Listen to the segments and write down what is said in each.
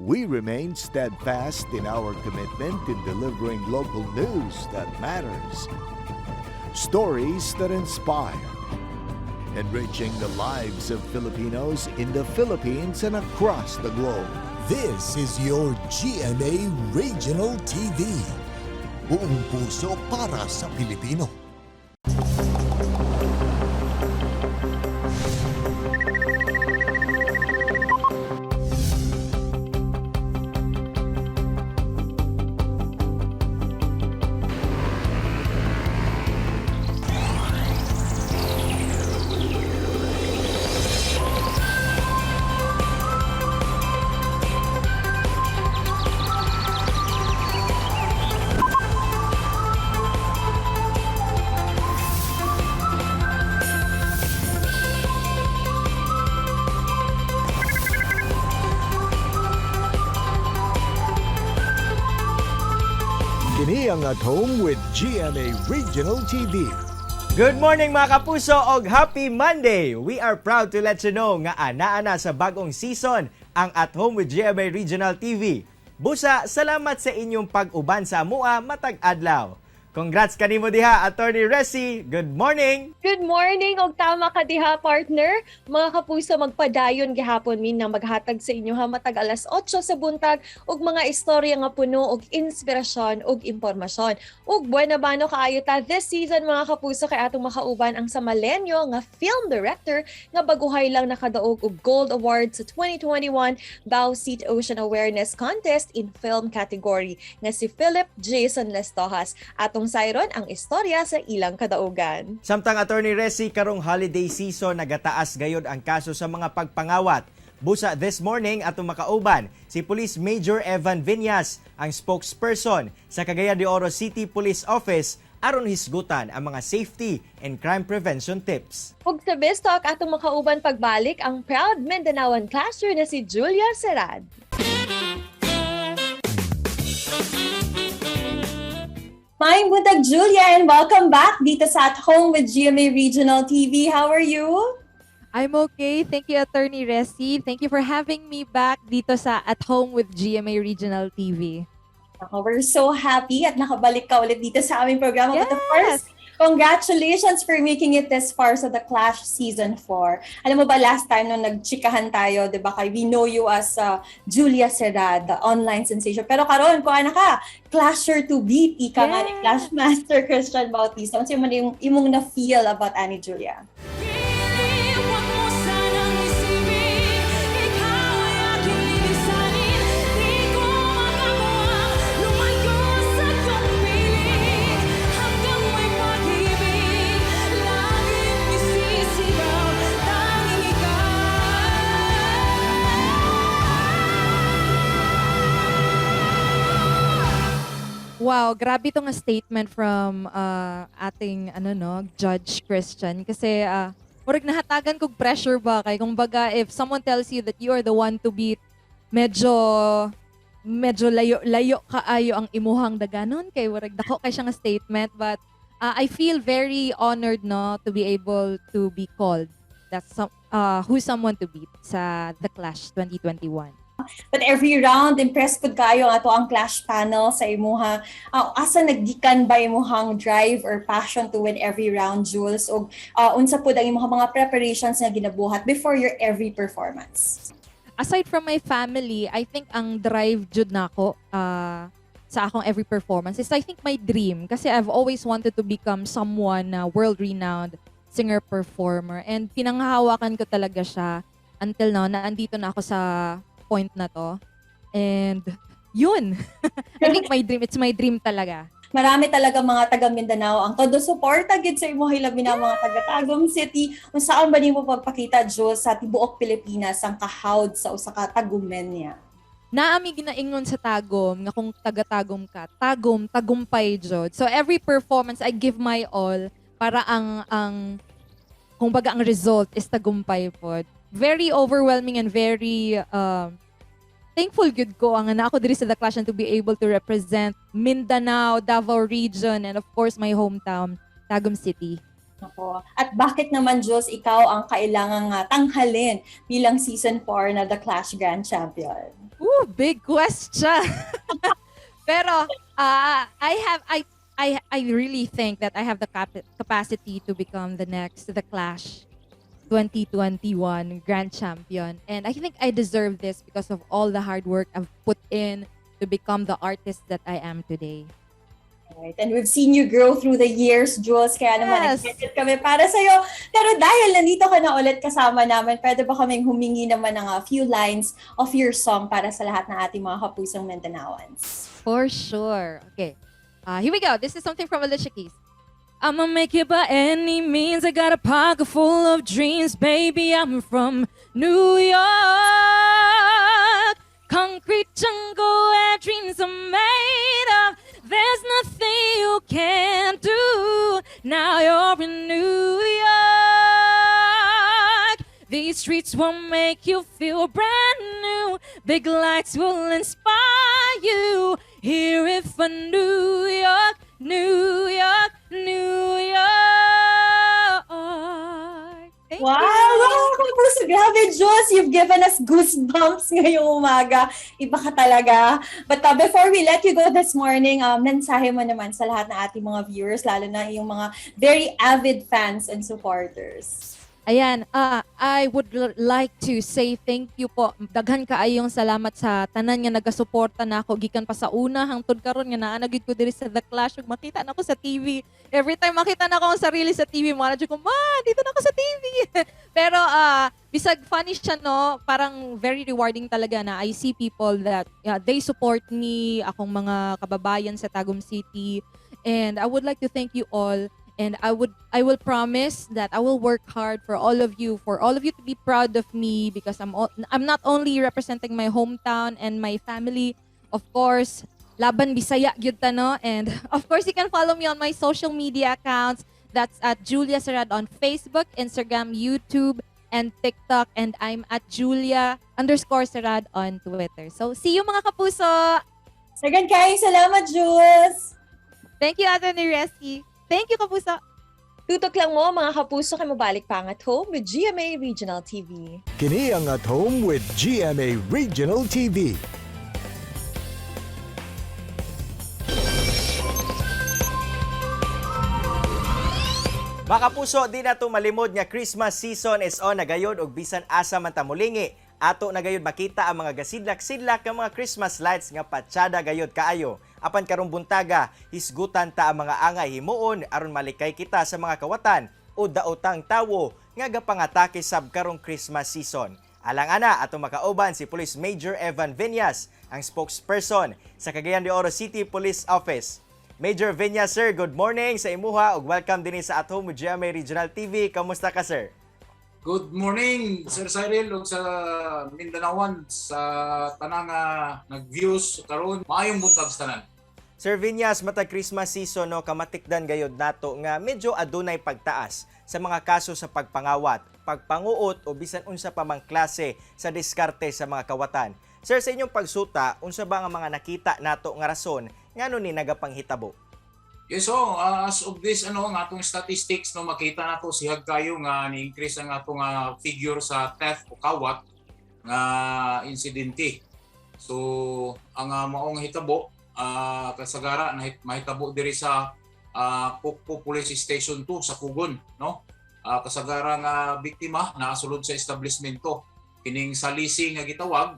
we remain steadfast in our commitment in delivering local news that matters, stories that inspire, enriching the lives of Filipinos in the Philippines and across the globe. This is your GMA Regional TV. Buong puso para sa Pilipino. Kini ang At Home with GMA Regional TV. Good morning mga kapuso og happy Monday! We are proud to let you know nga ana sa bagong season ang At Home with GMA Regional TV. Busa, salamat sa inyong pag-uban sa amua matag adlaw. Congrats kanimo diha, Attorney Resi. Good morning! Good morning og tama ka diha partner. Mga kapuso, magpadayon gihapon min na maghatag sa inyo ha matag alas 8 sa buntag og mga istorya nga puno og inspirasyon og impormasyon. Ug buena bano kaayo ta this season mga kapuso kay atong makauban ang sa Malenyo nga film director nga baguhay lang nakadaog og Gold Award sa 2021 Bow Seat Ocean Awareness Contest in Film category nga si Philip Jason Lestojas. Atong sayron ang istorya sa ilang kadaugan. Samtang Attorney Resi, karong holiday season nagataas gayod ang kaso sa mga pagpangawat. Busa this morning atong makauban si Police Major Evan Viñas, ang spokesperson sa Cagayan de Oro City Police Office aron hisgutan ang mga safety and crime prevention tips. Ug sa Bistalk atong makauban pagbalik ang proud Mindanaoan clasher na si Julia Serad. Maayong buntag, Julia, and welcome back dito sa At Home with GMA Regional TV. How are you? I'm okay. Thank you, Attorney Resi. Thank you for having me back dito sa At Home with GMA Regional TV. We're so happy at nakabalik ka ulit dito sa aming programa. Yes! But of course, congratulations for making it this far sa The Clash Season 4. Alam mo ba, last time nung nagchikahan tayo, di ba, we know you as Julia Serad, the online sensation. Pero karon kung ano ka, Clasher to beat, ika nga ni Clash Master Christian Bautista. Ano yung imong na-feel about Annie Julia? Wow, grabe itong statement from ating Judge Christian. Kasi murag nahatagan kog pressure ba kay kung baga if someone tells you that you are the one to beat, medyo layo kaayo ang imuhang daganon kay murag dako kay siya nga statement, but I feel very honored to be able to be called that's who's someone to beat sa The Clash 2021. But every round, impressed pud kayo ato ang Clash panel sa imuha. Asa naggikan ba imuhang drive or passion to win every round, Jules? O unsa pud ang imuhang mga preparations na ginabuhat before your every performance? Aside from my family, I think ang drive jud nako sa akong every performance is I think my dream. Kasi I've always wanted to become someone world-renowned singer-performer. And pinanghahawakan ko talaga siya until now na andito na ako sa point na to. And yun. I think it's my dream talaga. Marami talaga mga taga Mindanao ang todo suporta gid sa imo hilabi na mga taga Tagum City. Unsaon ba nimo pagpakita, Jules, sa tibuok Pilipinas ang kahawd sa usa ka tagumen niya? Naami ginaingon sa Tagum nga kung taga-Tagum ka, tagumpay jud. So every performance I give my all para ang kung baga ang result is tagumpay pod. Very overwhelming and very thankful good ko ang ana ako diri sa The Clash and to be able to represent Mindanao, Davao region, and of course my hometown, Tagum City. Ako. At bakit naman, Jules, ikaw ang kailangang tanghalin bilang Season 4 na The Clash Grand Champion? Ooh, big question. Pero I really think that I have the capacity to become the next The Clash 2021 Grand Champion. And I think I deserve this because of all the hard work I've put in to become the artist that I am today. Right. And we've seen you grow through the years, Jules. Kaya naman Yes. excited kami para sa'yo. Pero dahil nandito ka na ulit kasama namin, pwede ba kaming humingi naman ng a few lines of your song para sa lahat ng ating mga kapusang Mintanaoans? For sure. Okay. Here we go. This is something from Alicia Keys. I'ma make it by any means. I got a pocket full of dreams. Baby, I'm from New York. Concrete jungle where dreams are made of. There's nothing you can't do. Now you're in New York. These streets will make you feel brand new. Big lights will inspire you. Hear it for New York, New York, New York. Thank Wow! you. Wow! Kapuso, grabe, Jules! You've given us goosebumps ngayong umaga. Iba ka talaga. But before we let you go this morning, mensahe mo naman sa lahat ng ating mga viewers, lalo na yung mga very avid fans and supporters. Ayan, I would like to say thank you po. Daghan kaayong salamat sa tanan nga nagasuporta na ako gikan pa sa una hangtod karon nga naa na gid ko diri sa The Clash ug makita na ako sa TV. Every time makita na ako ang sarili sa TV, mo na ko, dito na ako sa TV. Pero bisag funny siya no, parang very rewarding talaga na I see people that they support me, akong mga kababayan sa Tagum City. And I would like to thank you all. And I will promise that I will work hard for all of you to be proud of me because I'm not only representing my hometown and my family, of course, Laban Bisaya gyud ta no, and of course you can follow me on my social media accounts. That's at Julia Sarad on Facebook, Instagram, YouTube, and TikTok, and I'm at Julia_Sarad on Twitter. So see you mga kapuso. Sagan kayo, salamat, Jules! Thank you, Ate Reski. Thank you, kapuso. Tutok lang mo mga kapuso kay mabalik pang at home with GMA Regional TV. Kini ang At Home with GMA Regional TV. Mga kapuso, di na malimod nga Christmas season is on na gayod og bisan asa man ta molingi. Ato na gayud makita ang mga gasidlak-sidlak nga mga Christmas lights nga patsada gayod kaayo. Apan karong buntaga, hisgutan ta ang mga angay himuon aron malikay kita sa mga kawatan o daotang tawo nga gapangatake sab karong Christmas season. Alang ana ato makauban si Police Major Evan Viñas, ang spokesperson sa Cagayan de Oro City Police Office. Major Viñas, sir, good morning sa imuha ug welcome din sa At Home with GMA Regional TV. Kamusta ka, sir? Good morning, Sir Cyril, ug sa Mindanaoan, sa tanang nag-views karon. Maayong buntag sa tanan. Sir Viñas, matag Christmas season no, kamatikdan gayod nato nga medyo adunay pagtaas sa mga kaso sa pagpangawat, pagpanguot o bisan unsa pa mang klase sa diskarte sa mga kawatan. Sir, sa inyong pagsuta, unsa ba nga mga nakita nato nga rason ngano ni nagapanghitabo? Yes, so as of this nga atong statistics no makita nato sihag kayo nga ni-increase ang atong figure sa theft o kawat nga insidente. So ang maong hitabo kasagara na mahitabo diri sa Pukpo Police Station 2 sa Pugon, no? Kasagara nga biktima na sulod sa establishmento kining salisi nga gitawag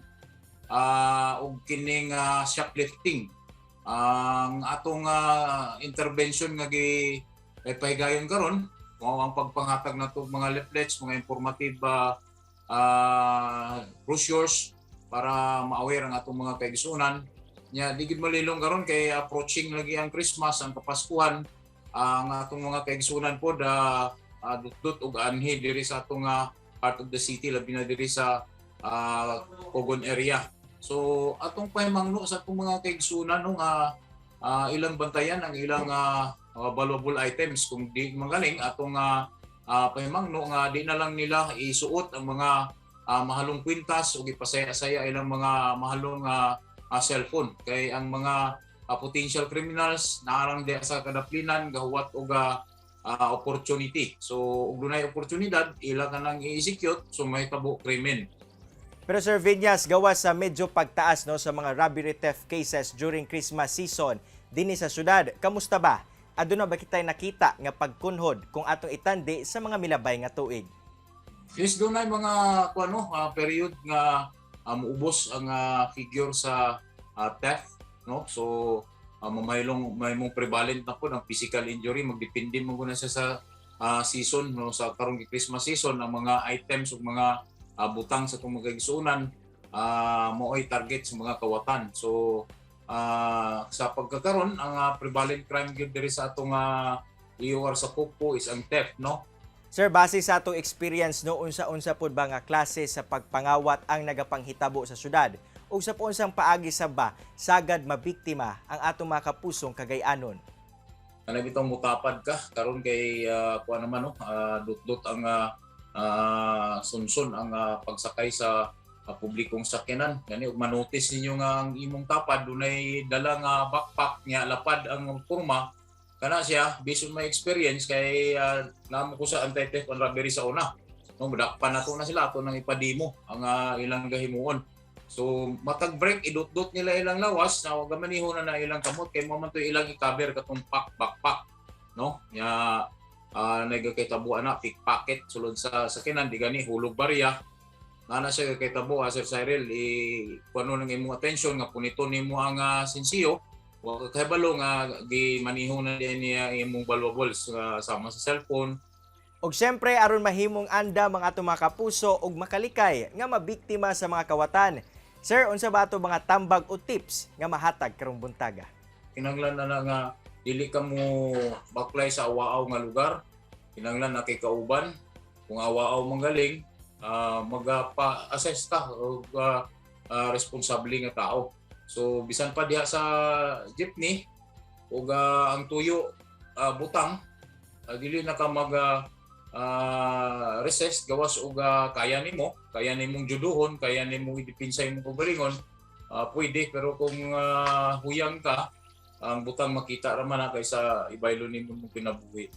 ug kining shoplifting. Ang atong intervention nga pahigayon karon mao ang pagpanghatag nato mga leaflets, mga informative brochures para ma-aware ang atong mga kaigsunan. Nya digid malilong karon kay approaching lagi ang Christmas, ang Kapaskuhan, ang atong mga kaigsunan pod dutdut ug anhi diri sa atong part of the city labi na diri sa Pogon area. So atong pahimangno sa atong mga kaigsunan nga ilang bantayan ang ilang valuable items kung di magaling atong pahimangno nga di na lang nila isuot ang mga mahalong kwintas o ipasaya-saya ilang mga mahalong cellphone kay ang mga potential criminals naarang di sa kadaplinan gahuwat og opportunity. So ug dunay oportunidad ila ka nang i-execute so may tabo krimen. Pero Sir Vinyas, gawas sa medyo pagtaas no sa mga robbery theft cases during Christmas season dinhi sa syudad, kamusta ba? Aduna ba kitay nakita nga pagkunhod kung atong itandi sa mga milabay nga tuig? Yes, dunay mga period nga muubos ang figure sa theft, no? So may mong prevalent na po ng physical injury, magdepende mo na siya sa season, no? Sa karong Christmas season ang mga items ug mga butang sa itong mga igsuunan mo'y target sa mga kawatan. So sa pagkakaroon ang prevalent crime gyud diri sa atong iuwar sa Pukpo is ang theft, no? Sir, base sa atong experience no, unsa-unsa pud ba nga klase sa pagpangawat ang nagapanghitabo sa syudad? Ug sa unsang paagi sa ba sagad mabiktima ang atong mga kapusong Cagayanon? Ana bitong mutapad ka karon kay kuan naman no, dut-dut ang sunsun ang pagsakay sa publikong sakyanan. Gani ug manotice ninyo nga ang imong tapad dunay dala nga backpack nya lapad ang porma. Kana siya, based on my experience, kay namo ko sa anti-theft and robbery sa una. No, madakpan na to na sila, ato nang ipadimo ang ilang gahimuon. So, matag-break, idot-dot nila ilang lawas, na gamaniho na ilang kamot, kay mo man to ilang i-cover katong backpack. No? Ya, nagkakitabuan na, pickpocket, sulod sa sakinan, di gani, hulog barya. Nana siya kakitabu, Sir Cyril, kuano nang imong attention, nga punito nimo ang sensiyo, wa kay balo nga gimanihon na niya imong valuables sama sa cellphone. Og syempre aron mahimong anda mga atong mga kapuso ug makalikay nga mabiktima sa mga kawatan. Sir, unsa ba ato mga tambag o tips nga mahatag karong buntaga? Kinahanglan na nga dili ka mo baklay sa awaaw nga lugar. Kinahanglan na kay kauban kung awaaw manggaling magpa-assess ka og responsable nga tao. So bisan pa diha sa jeepney ug ang tuyo butang dili na ka mag recess gawas og kaya nimong juduhon, kaya nimong idepensya imong kaugalingon, pwede, pero kung huyang ka ang butang makita ra man na kaysa ibaylo nimo mong kinabuhi.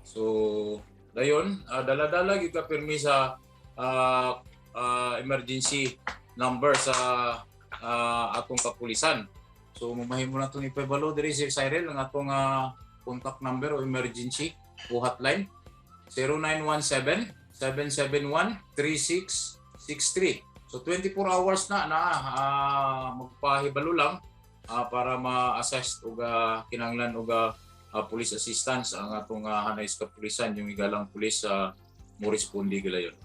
So dayon dala-dala gyud ka pirmi sa emergency number sa atong kapulisan. So mamahimo na itong ipabalo diri si Cyril ang atong contact number o emergency o hotline 0917-771-3663. So 24 hours na magpahibalo lang para ma-assess og kinahanglan og police assistance ang atong hanay sa kapulisan, yung igalang pulis mo respondi gila yun.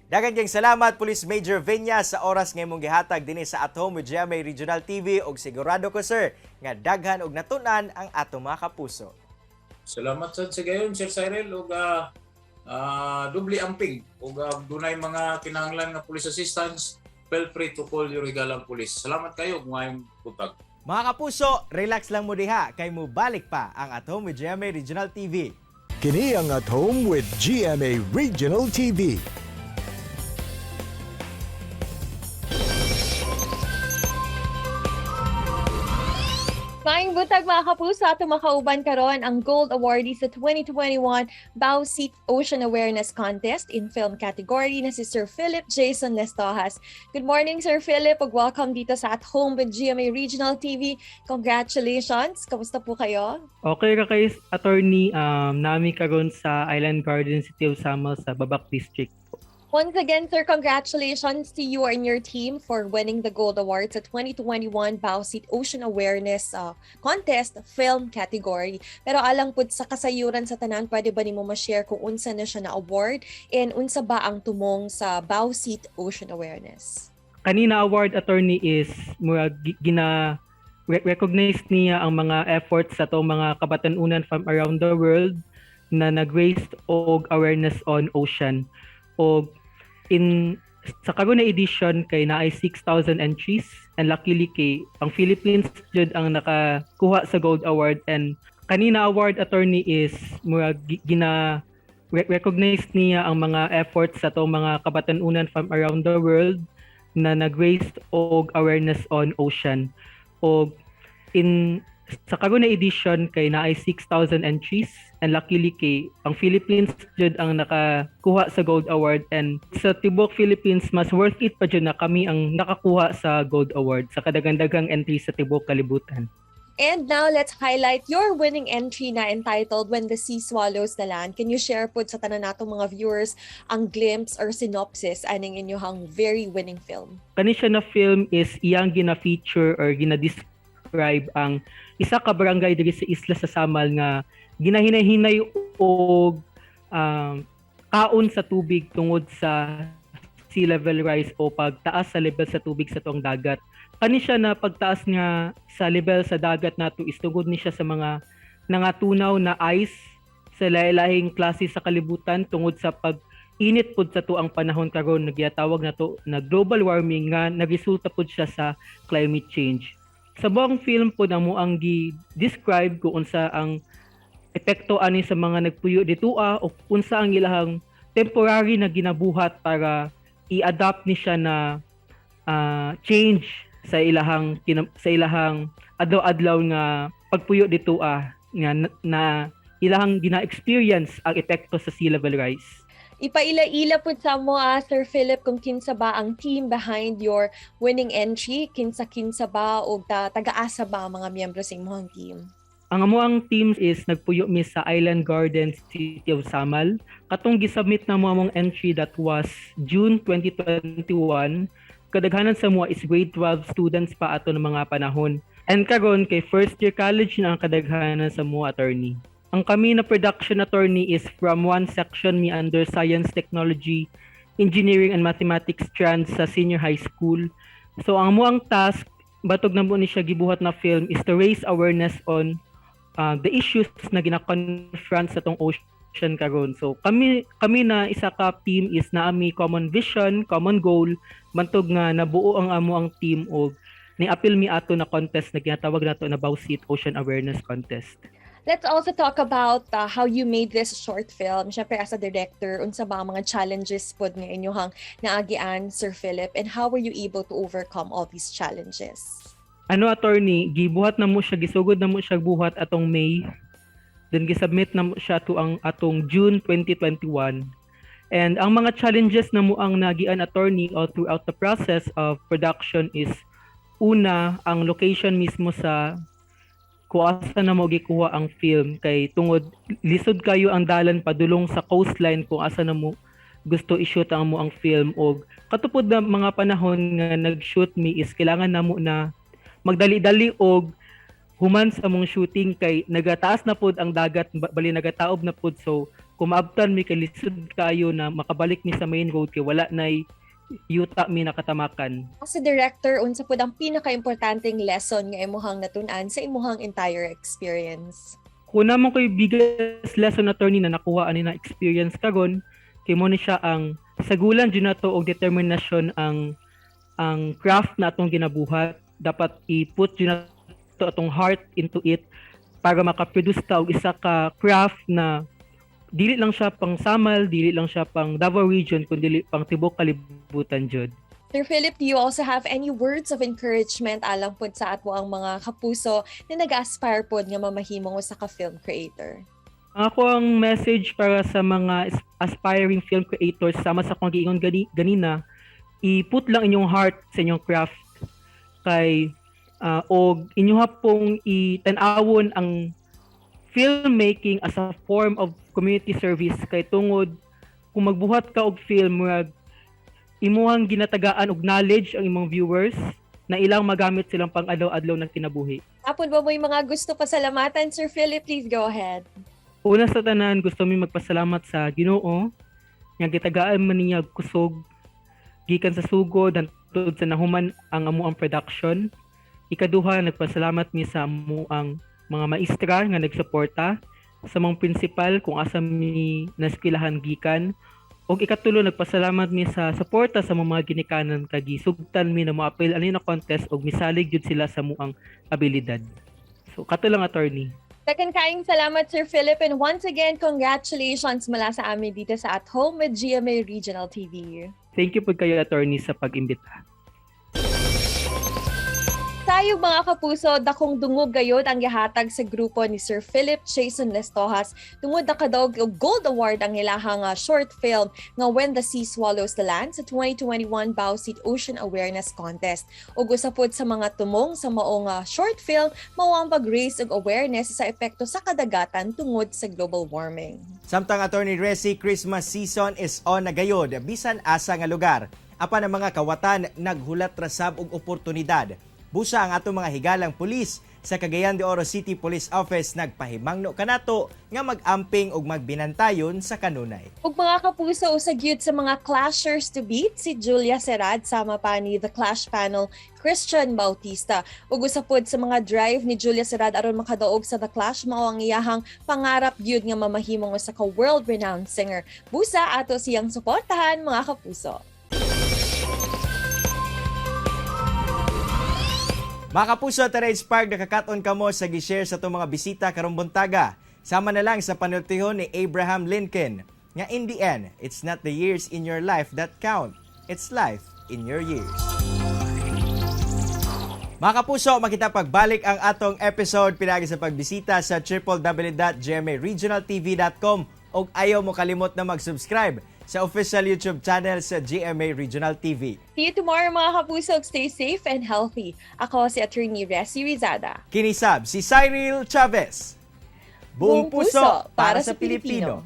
Daghang kayong salamat Police Major Vinyas sa oras nga imong gihatag dinhi sa At Home with GMA Regional TV ug sigurado ko sir nga daghan og natun-an ang atong mga kapuso. Salamat sad sa gayon Sir Cyril ug dubli amping ug dunay mga kinahanglan nga police assistance, feel free to call your higalang police. Salamat kayo ngayong buntag. Mga kapuso, relax lang mo diha kay mo balik pa ang At Home with GMA Regional TV. Kini ang At Home with GMA Regional TV. Maayong butag mga kapuso, ato makauban karon ang Gold Awardee sa 2021 Bausit Ocean Awareness Contest in Film category na si Sir Philip Jason Lestojas. Good morning Sir Philip, ug welcome dito sa At Home with GMA Regional TV. Congratulations! Kamusta po kayo? Okay ra kay attorney, nami karon sa Island Garden City of Samal sa Babak District. Once again, sir, congratulations to you and your team for winning the Gold Award sa 2021 Bausit Ocean Awareness Contest Film category. Pero alang pud sa kasayuran sa tanan, pwede ba nimo ma-share kung unsa na siya na award and unsa ba ang tumong sa Bausit Ocean Awareness? Kanina award attorney is recognize niya ang mga efforts sa to mga kabatanunan from around the world na nag-raise og awareness on ocean. Og sa karon na edition kay naay 6,000 entries and luckily kay ang Philippines jud ang nakakuha sa gold award, and kanina award attorney is recognize niya ang mga efforts sa to mga kabatanunan from around the world na nag-raise og awareness on ocean. Og sa karon na edition kay naay 6,000 entries, and luckily kay ang Philippines jud ang nakakuha sa Gold Award, and sa tibok Philippines mas worth it pa jud na kami ang nakakuha sa Gold Award sa kadagandagang entries sa tibok kalibutan. And now, let's highlight your winning entry na entitled When the Sea Swallows the Land. Can you share po sa tanan natong mga viewers ang glimpse or synopsis aning inyong very winning film? Kani siya na film is iyang gina-feature or gina-describe ang isa ka barangay diri sa isla sa Samal nga ginahinay-hinay og kaon sa tubig tungod sa sea level rise o pagtaas sa level sa tubig sa tuong dagat. Kani siya na pagtaas nga sa level sa dagat nato is tungod ni siya sa mga nangatunaw na ice sa lahi-lahing klase sa kalibutan tungod sa pag-init pud sa tuang panahon karon nagyatawag nato na global warming nga nagresulta pud siya sa climate change. Sa buong film po na mo ang gi-describe kung unsa ang epekto ani sa mga nagpuyo ditoa o unsa ang ilahang temporary na ginabuhat para i-adapt ni siya na change sa ilahang adlaw-adlaw nga pagpuyo ditoa nga na ilahang gina-experience ang epekto sa sea level rise. Ipaila-ila po sa mo, Sir Philip, kung kinsa ba ang team behind your winning entry, kinsa ba o taga-asa ba ang mga miyembro sa imong team? Ang amuang team is nagpuyo mi sa Island Gardens, City of Samal. Katong gisubmit na mo among entry that was June 2021. Kadaghanan sa mo is grade 12 students pa ato ng mga panahon. And karon kay first year college na ang kadaghanan sa mo attorney. Ang kami na production attorney is from one section mi under Science, Technology, Engineering and Mathematics strands sa senior high school. So ang mo ang task, batog na mo ni siya gibuhat na film, is to raise awareness on the issues na gina-confront sa tong ocean karon. So kami na isa ka team is naami common vision, common goal, bantog nga nabuo ang amo ang team og ni-appeal mi ato na contest na ginatawag nato na Bauxite Ocean Awareness Contest. Let's also talk about how you made this short film. Siyempre, as a director, unsa ba ang mga challenges po nga inyong naagian, Sir Philip, and how were you able to overcome all these challenges? Attorney, gibuhat na mo siya, gisugod na mo siya buhat atong May. Then gisubmit na mo siya to ang atong June 2021. And ang mga challenges na mo ang nagian, attorney, all throughout the process of production is una, ang location mismo sa kuasa na mo gikuha ang film kay tungod lisod kayo ang dalan padulong sa coastline kung asa na mo gusto i-shoot ang mo ang film og katupod na mga panahon nga nag-shoot mi is kailangan namo na magdali-dali og human sa mong shooting kay nagataas na pod ang dagat bali nagataob na pod, so kumaabtan mi kay lisod kayo na makabalik mi sa main road kay wala nay yuta mi nakatamakan. As a director, unsa pud ang pinaka-importanting lesson nga imuhang natun-an sa imuhang entire experience? Una mo koy biggest lesson, attorney, na nakuha ani na experience karon kay mo ni siya ang sagulan jud nato og determinasyon ang craft na atong ginabuhat. Dapat i-put jud nato atong heart into it para makaproduce ta og isa ka craft na dili lang siya pang Samal, dili lang siya pang Davao Region, kundi pang tibok kalibutan jud. Sir Philip, do you also have any words of encouragement alang pod sa ato ang mga kapuso na nag-aspire pod nga mamahimong usa ka film creator? Ako ang message para sa mga aspiring film creators, sama sa akong giingon ganina, i-put lang inyong heart sa inyong craft kay og inyo pong itan-awon ang filmmaking as a form of community service kay tungod kung magbuhat ka og film imuhang ginatagaan og knowledge ang imong viewers na ilang magamit silang pang adlaw-adlaw na kinabuhi. Apon ba mo yung mga gusto pasalamatan, Sir Philip? Please go ahead. Una sa tanan, gusto mi magpasalamat sa Ginoo nga gitagaan man niya kusog gikan sa sugod hangtod sa nahuman ang amuang production. Ikaduha, nagpasalamat mi sa amuang mga maestra nga nagsuporta, sa mga principal kung asa mi naskwilahan gikan, og ikatulo nagpasalamat mi sa suporta sa mga ginikanan kag gisugtan mi na moapil ani na contest og misalig jud sila sa muang abilidad. So kato lang, attorney. Second kaing salamat, Sir Philip, and once again congratulations mula sa amin dito sa At Home with GMA Regional TV. Thank you po kayo, attorney, sa pag-imbita. Sa Sayog mga kapuso, dakong dungog gayod ang gihatag sa grupo ni Sir Philip Jason Lestojas tungod nakadaog og Gold Award ang ilahang short film nga When the Sea Swallows the Land sa 2021 Bauxite Ocean Awareness Contest. Ug usapod sa mga tumong sa maong short film, mao ang pag-raise og awareness sa epekto sa kadagatan tungod sa global warming. Samtang Attorney Resi, Christmas season is on na gayod bisan asa nga lugar. Apan ang mga kawatan naghulat rasab og oportunidad. Busa ang atong mga higalang pulis sa Cagayan de Oro City Police Office nagpahimangno kanato nga mag-amping ug magbinantayon sa kanunay. Ug mga kapuso, usag yun sa mga clashers to beat si Julia Serad sama pa ni The Clash Panel Christian Bautista. Ug usapod sa mga drive ni Julia Serad aron makadaog sa The Clash, mao ang iyahang pangarap gyud nga mamahimong usa ka world-renowned singer. Busa ato siyang suportahan mga kapuso. Mga kapuso, Terrace Park, nakakaton kamo sa gishare sa itong mga bisita karong buntaga. Sama na lang sa panultihon ni Abraham Lincoln, nga in the end, it's not the years in your life that count, it's life in your years. Mga kapuso, makita pagbalik ang atong episode pinagi sa pagbisita sa www.gmaregionaltv.com o ayaw mo kalimot na mag-subscribe sa official YouTube channel sa GMA Regional TV. See you tomorrow mga kapuso. Stay safe and healthy. Ako si Attorney Resi Rizada. Kinisab si Cyril Chavez. Buong puso para sa Pilipino.